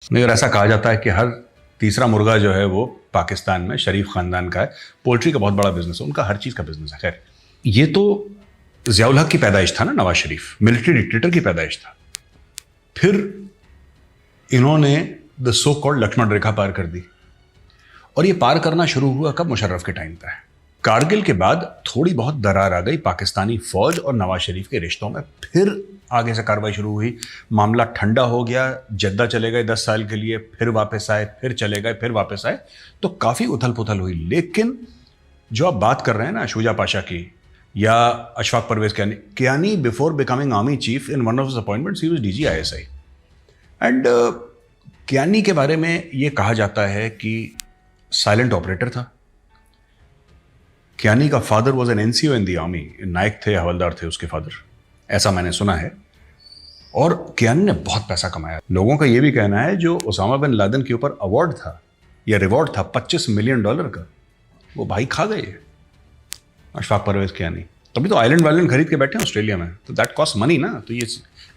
नहीं, और ऐसा कहा जाता है कि हर तीसरा मुर्गा जो है वो पाकिस्तान में शरीफ खानदान का है। पोल्ट्री का बहुत बड़ा बिजनेस है उनका, हर चीज का बिजनेस है। खैर, ये तो जियाउल हक की पैदाइश था ना, नवाज शरीफ मिलिट्री डिक्टेटर की पैदाइश था। फिर इन्होंने द सो कॉल्ड लक्ष्मण रेखा पार कर दी, और ये पार करना शुरू हुआ कब? मुशर्रफ के टाइम पे। कारगिल के बाद थोड़ी बहुत दरार आ गई पाकिस्तानी फौज और नवाज शरीफ के रिश्तों में। फिर आगे से कार्रवाई शुरू हुई, मामला ठंडा हो गया, जद्दा चले गए 10 साल के लिए, फिर वापस आए, फिर चले गए, फिर वापस आए, तो काफी उथल पुथल हुई। लेकिन जो आप बात कर रहे हैं ना शुजा पाशा की या Ashfaq Parvez Kayani before becoming army chief in one of his appointments he was DG ISI. And Kayani के बारे में ये कहा जाता है कि साइलेंट ऑपरेटर था। कियानी का father was an NCO in the army, नायक थे, हवलदार थे उसके फादर, ऐसा मैंने सुना है। और कियानी ने बहुत पैसा कमाया। लोगों का यह भी कहना है जो ओसामा बिन लादेन के ऊपर अवार्ड था या रिवॉर्ड था $25 मिलियन का, वो भाई खा गए अशफाक परवेज कियानी। तभी तो आइलैंड वाइलैंड खरीद के बैठे हैं ऑस्ट्रेलिया में, तो दैट कॉस्ट मनी ना, तो ये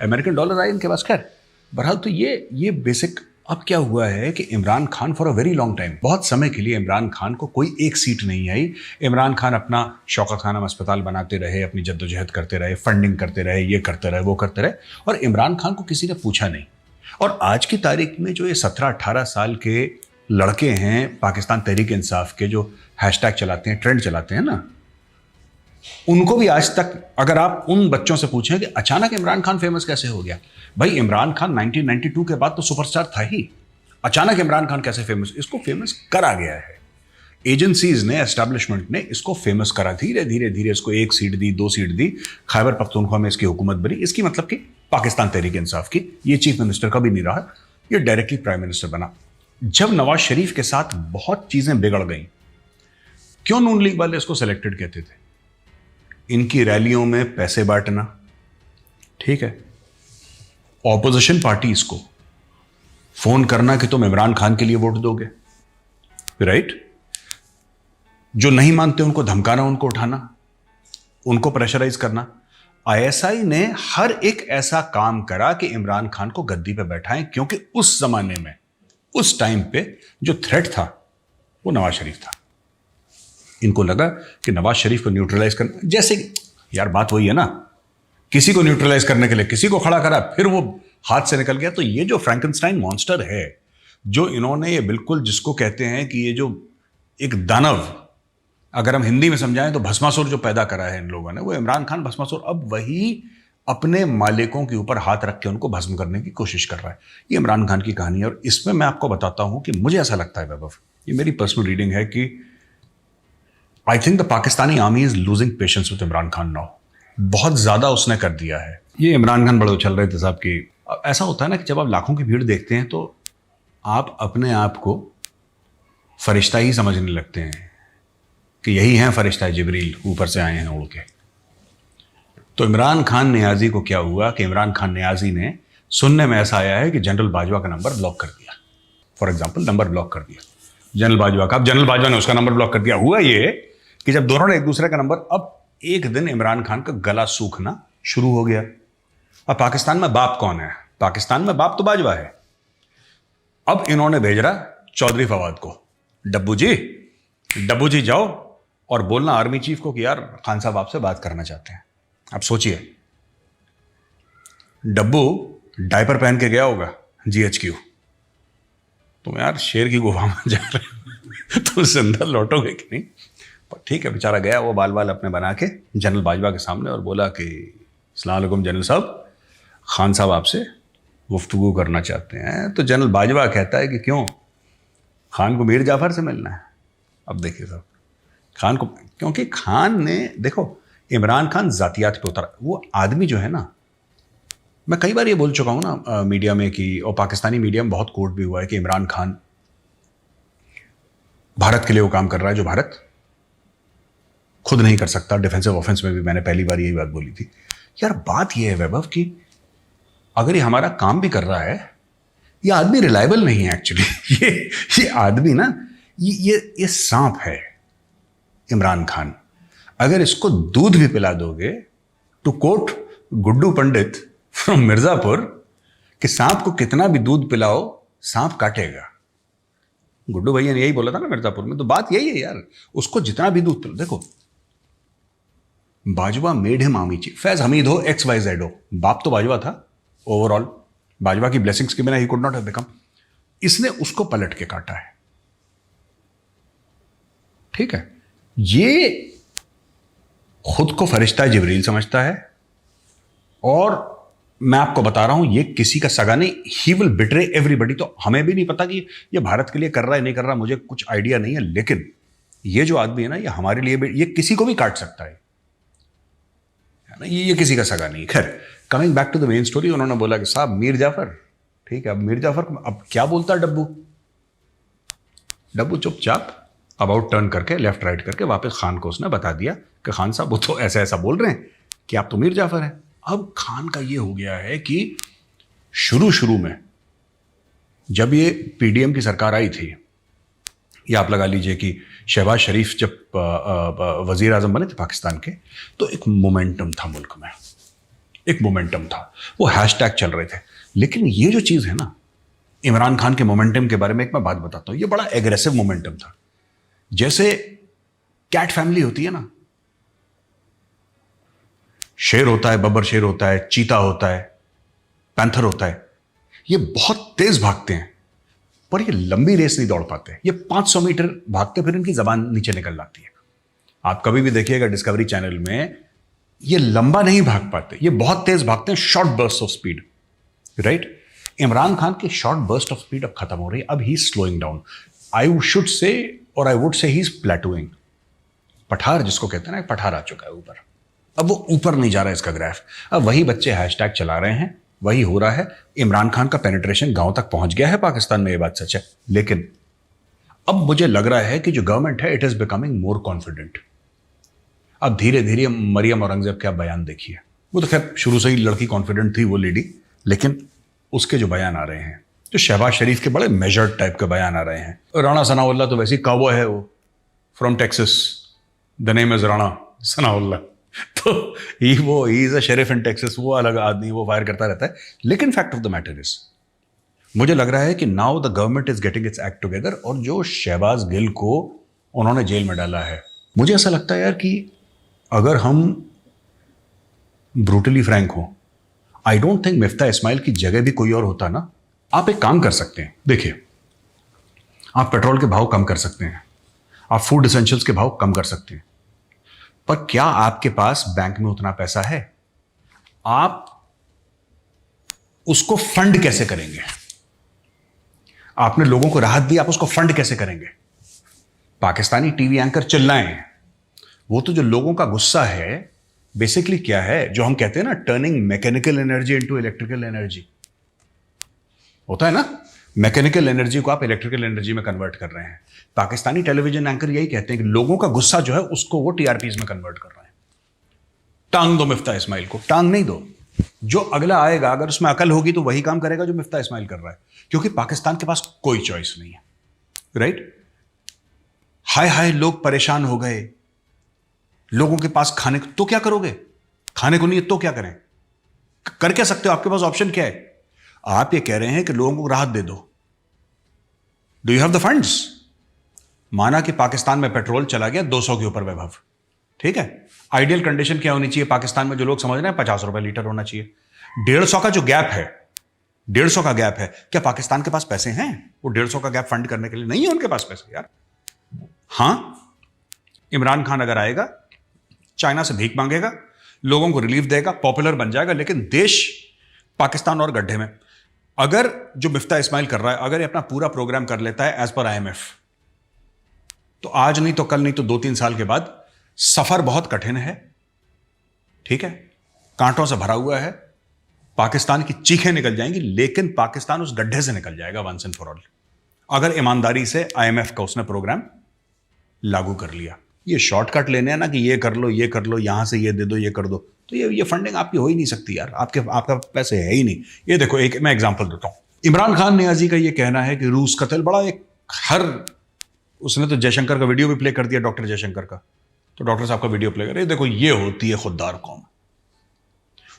अमेरिकन डॉलर आए इनके पास। खैर बहरहाल, तो ये बेसिक। अब क्या हुआ है कि Imran Khan for a very long time, बहुत समय के लिए इमरान खान को कोई एक सीट नहीं आई। इमरान खान अपना शौकत खानम अस्पताल बनाते रहे, अपनी जद्दोजहद करते रहे, फंडिंग करते रहे, ये करते रहे, वो करते रहे, और इमरान खान को किसी ने पूछा नहीं। और आज की तारीख में जो ये 17-18 साल के लड़के हैं पाकिस्तान तहरीक इंसाफ के, जो हैशटैग चलाते हैं, ट्रेंड चलाते हैं ना, उनको भी आज तक अगर आप उन बच्चों से पूछें कि अचानक इमरान खान फेमस कैसे हो गया, भाई इमरान खान 1992 के बाद तो सुपरस्टार था ही, अचानक इमरान खान कैसे फेमस? इसको फेमस करा गया है, एजेंसीज ने, एस्टैब्लिशमेंट ने इसको फेमस करा। धीरे धीरे धीरे इसको 1 सीट दी, 2 सीट दी, खैबर पख्तूनख्वा में इसकी हुकूमत बनी। इसकी मतलब कि पाकिस्तान तहरीक इंसाफ की, ये चीफ मिनिस्टर कभी नहीं रहा, ये डायरेक्टली प्राइम मिनिस्टर बना। जब नवाज शरीफ के साथ बहुत चीजें बिगड़ गई, क्यों नून लीग वाले इसको सिलेक्टेड कहते थे? इनकी रैलियों में पैसे बांटना, ठीक है, ऑपोजिशन पार्टीज को फोन करना कि तुम इमरान खान के लिए वोट दोगे, राइट, जो नहीं मानते उनको धमकाना, उनको उठाना, उनको प्रेशराइज करना। आईएसआई ने हर एक ऐसा काम करा कि इमरान खान को गद्दी पे बैठाएं, क्योंकि उस जमाने में, उस टाइम पे जो थ्रेट था वो नवाज शरीफ था। इनको लगा कि नवाज शरीफ को न्यूट्रलाइज करना, जैसे यार बात वही है ना, किसी को न्यूट्रलाइज करने के लिए किसी को खड़ा करा, फिर वो हाथ से निकल गया। तो ये जो फ्रैंकेनस्टाइन मॉन्स्टर है, जो इन्होंने, ये बिल्कुल जिसको कहते हैं कि ये जो एक दानव, अगर हम हिंदी में समझाएं तो भस्मासुर जो पैदा करा है इन लोगों ने, वो इमरान खान भस्मासुर। अब वही अपने मालिकों के ऊपर हाथ रख के उनको भस्म करने की कोशिश कर रहा है। ये इमरान खान की कहानी है। और इसमें मैं आपको बताता हूं कि मुझे ऐसा लगता है वैभव, ये मेरी पर्सनल रीडिंग है, कि I think the Pakistani army is losing patience with Imran Khan now. बहुत ज्यादा उसने कर दिया है। ये इमरान खान बड़े उछल रहे थे साहब की। ऐसा होता है ना कि जब आप लाखों की भीड़ देखते हैं तो आप अपने आप को फरिश्ता ही समझने लगते हैं कि यही है फरिश्ता जिब्रील, ऊपर से आए हैं उड़ के। तो इमरान खान नियाजी को क्या हुआ कि इमरान खान नियाजी ने, सुनने में ऐसा आया है कि जनरल बाजवा का नंबर ब्लॉक कर दिया। फॉर एग्जाम्पल, नंबर ब्लॉक कर दिया जनरल बाजवा का। अब जनरल बाजवा ने उसका नंबर ब्लॉक कर दिया। हुआ ये कि जब दोनों ने एक दूसरे का नंबर, अब एक दिन इमरान खान का गला सूखना शुरू हो गया। अब पाकिस्तान में बाप कौन है? पाकिस्तान में बाप तो बाजवा है। अब इन्होंने भेज रहा चौधरी फवाद को, डब्बू जी जाओ और बोलना आर्मी चीफ को कि यार खान साहब आपसे बात करना चाहते हैं। अब सोचिए, डब्बू डायपर पहन के गया होगा GHQ, तुम यार शेर की गुफा में जा रहे हो तो उससे अंदर लौटोगे कि नहीं? पर ठीक है, बेचारा गया वो बाल अपने बना के जनरल बाजवा के सामने और बोला कि अस्सलाम वालेकुम जनरल साहब, खान साहब आपसे गुफ्तगू करना चाहते हैं। तो जनरल बाजवा कहता है कि क्यों? खान को मीर जाफर से मिलना है। अब देखिए साहब, खान को, क्योंकि खान ने, देखो इमरान खान जातियात पे उतरा। वो आदमी जो है ना, मैं कई बार ये बोल चुका हूं ना मीडिया में कि, और पाकिस्तानी मीडिया में बहुत कोट भी हुआ है कि इमरान खान भारत के लिए वो काम कर रहा है जो भारत खुद नहीं कर सकता। डिफेंसिव ऑफेंस में भी मैंने पहली बार यही बात बोली थी। यार बात ये है वैभव कि अगर ये हमारा काम भी कर रहा है, ये आदमी रिलायबल नहीं है एक्चुअली। ये आदमी ना, ये सांप है इमरान खान। अगर इसको दूध भी पिला दोगे, to quote Guddu Pandit from Mirzapur, कि सांप को कितना भी दूध पिलाओ सांप काटेगा। गुड्डू भैया ने यही बोला था ना मिर्जापुर में, तो बात यही है यार, उसको जितना भी दूध पिलो। देखो, Bajwa made him army chief, Faiz Hamid हो XYZ हो, बाप तो बाजवा था। ओवरऑल बाजवा की ब्लेसिंग्स के बिना he could not have become. इसने उसको पलट के काटा है, ठीक है। ये खुद को फरिश्ता जिब्रील समझता है, और मैं आपको बता रहा हूं ये किसी का सगा नहीं, ही विल बिट्रे एवरीबडी। तो हमें भी नहीं पता कि ये भारत के लिए कर रहा है नहीं कर रहा, मुझे कुछ आइडिया नहीं है, लेकिन ये जो आदमी है ना, ये हमारे लिए भी, ये किसी को भी काट सकता है ना, ये किसी का सगा नहीं। खैर, coming back to the main story, उन्होंने बोला कि साहब मीर जाफर, ठीक है, अब मीर जाफर अब क्या बोलता है डब्बू? डब्बू चुपचाप अबाउट टर्न करके लेफ्ट राइट करके वापस खान को उसने बता दिया कि खान साहब वो तो ऐसा ऐसा बोल रहे हैं कि आप तो मीर जाफर हैं। अब खान का ये हो गया है कि शुरू में जब ये PDM की सरकार आई थी, या आप लगा लीजिए कि शहबाज शरीफ जब वजीर आजम बने थे पाकिस्तान के, तो एक मोमेंटम था मुल्क में, एक मोमेंटम था, वो हैशटैग चल रहे थे। लेकिन ये जो चीज़ है ना, इमरान खान के मोमेंटम के बारे में एक मैं बात बताता हूँ, ये बड़ा एग्रेसिव मोमेंटम था। जैसे कैट फैमिली होती है ना, शेर होता है, बब्बर शेर होता है, चीता होता है, पैंथर होता है, ये बहुत तेज भागते हैं, पर ये लंबी रेस नहीं दौड़ पाते। ये 500 मीटर भागते फिर इनकी जबान नीचे निकल जाती है। आप कभी भी देखिएगा डिस्कवरी चैनल में, ये लंबा नहीं भाग पाते, ये बहुत तेज भागते हैं, short burst of speed, right. Imran Khan की शॉर्ट बर्स्ट ऑफ स्पीड अब खत्म हो रही है, अब he slowing down. I should say, और I would say he is प्लेटूइंग। पठार जिसको कहते हैं ना, पठार आ चुका है ऊपर, अब वो ऊपर नहीं जा रहा है इसका ग्राफ। अब वही बच्चे हैशटैग चला रहे हैं, वही हो रहा है। इमरान खान का पेनिट्रेशन गांव तक पहुंच गया है पाकिस्तान में, ये बात सच है। लेकिन अब मुझे लग रहा है कि जो गवर्नमेंट है, it is becoming more confident. अब धीरे धीरे मरियम औरंगजेब का बयान देखिए, वो तो खैर शुरू से ही लड़की कॉन्फिडेंट थी वो लेडी, लेकिन उसके जो बयान आ रहे हैं, जो शहबाज शरीफ के बड़े मेजर्ड टाइप के बयान आ रहे हैं। राणा सनाउल्लाह तो वैसे ही कावबॉय है, वो from Texas, the name is Rana Sanaullah, तो he is a sheriff in Texas, वो अलग आदमी, वो फायर करता रहता है। लेकिन fact of the matter is, मुझे लग रहा है कि now the government is getting its act together. और जो शहबाज गिल को उन्होंने जेल में डाला है, मुझे ऐसा लगता है यार कि अगर हम ब्रूटली फ्रैंक हो, I don't think Miftah Ismail की जगह भी कोई और होता ना। आप एक काम कर सकते हैं, देखिए, आप पेट्रोल के भाव कम कर सकते हैं, आप फूड एसेंशियल्स के भाव कम कर सकते हैं, पर क्या आपके पास बैंक में उतना पैसा है? आप उसको फंड कैसे करेंगे? आपने लोगों को राहत दी, आप उसको फंड कैसे करेंगे? पाकिस्तानी टीवी एंकर चिल्लाएं, वो तो जो लोगों का गुस्सा है बेसिकली क्या है, जो हम कहते हैं ना, turning mechanical energy into electrical energy, होता है ना, मैकेनिकल एनर्जी को आप इलेक्ट्रिकल एनर्जी में कन्वर्ट कर रहे हैं। पाकिस्तानी टेलीविजन एंकर यही कहते हैं कि लोगों का गुस्सा जो है उसको वो टीआरपीज में कन्वर्ट कर रहे हैं। टांग दो मिफ्ता इस्माइल को, टांग नहीं दो, जो अगला आएगा अगर उसमें अकल होगी तो वही काम करेगा जो मिफ्ता इस्माइल कर रहा है, क्योंकि पाकिस्तान के पास कोई चॉइस नहीं है, राइट। हाय हाय लोग परेशान हो गए, लोगों के पास खाने तो क्या करोगे? खाने को नहीं है तो क्या करें? कर क्या सकते हो? आपके पास ऑप्शन क्या है? आप ये कह रहे हैं कि लोगों को राहत दे दो। Do you have the funds? माना कि पाकिस्तान में पेट्रोल चला गया 200 के ऊपर वैभव, ठीक है, आइडियल कंडीशन क्या होनी चाहिए पाकिस्तान में, जो लोग समझ रहे हैं 50 रुपए लीटर होना चाहिए। 150 का जो गैप है, 150 का गैप है, क्या पाकिस्तान के पास पैसे हैं वो 150 का गैप फंड करने के लिए? नहीं है उनके पास पैसे यार। हां, इमरान खान अगर आएगा, चाइना से भीख मांगेगा, लोगों को रिलीफ देगा, पॉपुलर बन जाएगा, लेकिन देश पाकिस्तान और गड्ढे में। अगर जो मिफ्ता इस्माइल कर रहा है, अगर ये अपना पूरा प्रोग्राम कर लेता है एज पर IMF, तो आज नहीं तो कल नहीं तो 2-3 साल के बाद सफर बहुत कठिन है, ठीक है, कांटों से भरा हुआ है, पाकिस्तान की चीखें निकल जाएंगी, लेकिन पाकिस्तान उस गड्ढे से निकल जाएगा वंस एंड फॉर ऑल, अगर ईमानदारी से IMF का उसने प्रोग्राम लागू कर लिया। ये शॉर्टकट लेने हैं ना कि ये कर लो, ये कर लो, यहां से ये दे दो, ये कर दो, तो ये फंडिंग आपकी हो ही नहीं सकती यार, आपका पैसे है ही नहीं। ये देखो, एक मैं एग्जांपल देता हूं। इमरान खान नियाजी का ये कहना है कि रूस का तेल बड़ा एक उसने तो जयशंकर का वीडियो भी प्ले कर दिया, डॉक्टर जयशंकर का, तो डॉक्टर साहब का वीडियो प्ले कर, देखो ये होती है खुददार कौम।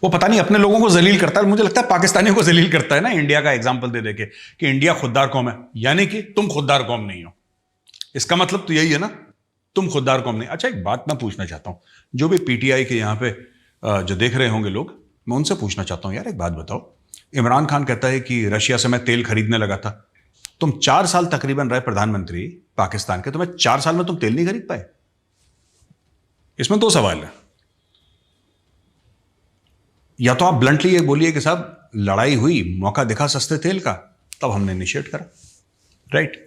वो पता नहीं अपने लोगों को जलील करता है, मुझे लगता है पाकिस्तानियों को जलील करता है ना, इंडिया का एग्जाम्पल दे दे के कि इंडिया खुददार कौम है, यानी कि तुम खुददार कौम नहीं हो। इसका मतलब तो यही है ना, तुम खुददार कौम नहीं। अच्छा, एक बात मैं पूछना चाहता हूं, जो भी पीटीआई के यहां पे जो देख रहे होंगे लोग, मैं उनसे पूछना चाहता हूं, यार एक बात बताओ, इमरान खान कहता है कि रशिया से मैं तेल खरीदने लगा था। तुम 4 साल तकरीबन रहे प्रधानमंत्री पाकिस्तान के, तुम्हें 4 साल में तुम तेल नहीं खरीद पाए? इसमें 2 सवाल है। या तो आप ब्लंटली ये बोलिए कि साहब लड़ाई हुई, मौका दिखा सस्ते तेल का, तब हमने इनिशिएट करा, राइट।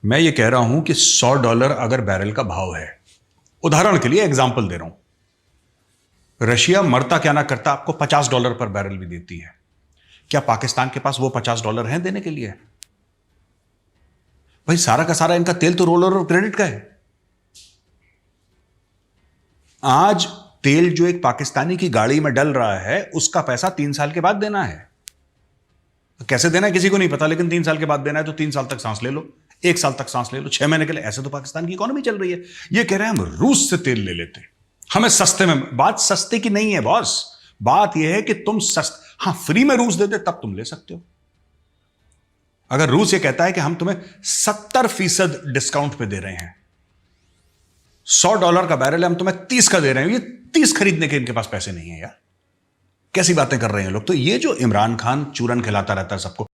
मैं ये कह रहा हूं कि $100 अगर बैरल का भाव है, उदाहरण के लिए एग्जांपल दे रहा हूं, रशिया मरता क्या ना करता आपको $50 पर बैरल भी देती है, क्या पाकिस्तान के पास वो $50 हैं देने के लिए? भाई सारा का सारा इनका तेल तो रोलर और क्रेडिट का है। आज तेल जो एक पाकिस्तानी की गाड़ी में डल रहा है, उसका पैसा 3 साल के बाद देना है। कैसे देना है किसी को नहीं पता, लेकिन 3 साल के बाद देना है, तो 3 साल तक सांस ले लो, 1 साल तक सांस ले लो, 6 महीने के लिए। ऐसे तो पाकिस्तान की इकोनॉमी चल रही है। ये कह रहे हैं हम रूस से तेल ले लेते, हमें सस्ते में। बात सस्ते की नहीं है बॉस, बात यह है कि तुम हाँ फ्री में रूस दे दे तब तुम ले सकते हो। अगर रूस ये कहता है कि हम तुम्हें 70% डिस्काउंट पे दे रहे हैं, $100 का बैरल है, हम तुम्हें 30 का दे रहे हैं, ये 30 खरीदने के इनके पास पैसे नहीं है यार। कैसी बातें कर रहे हैं लोग। तो ये जो इमरान खान चूरन खिलाता रहता है सबको,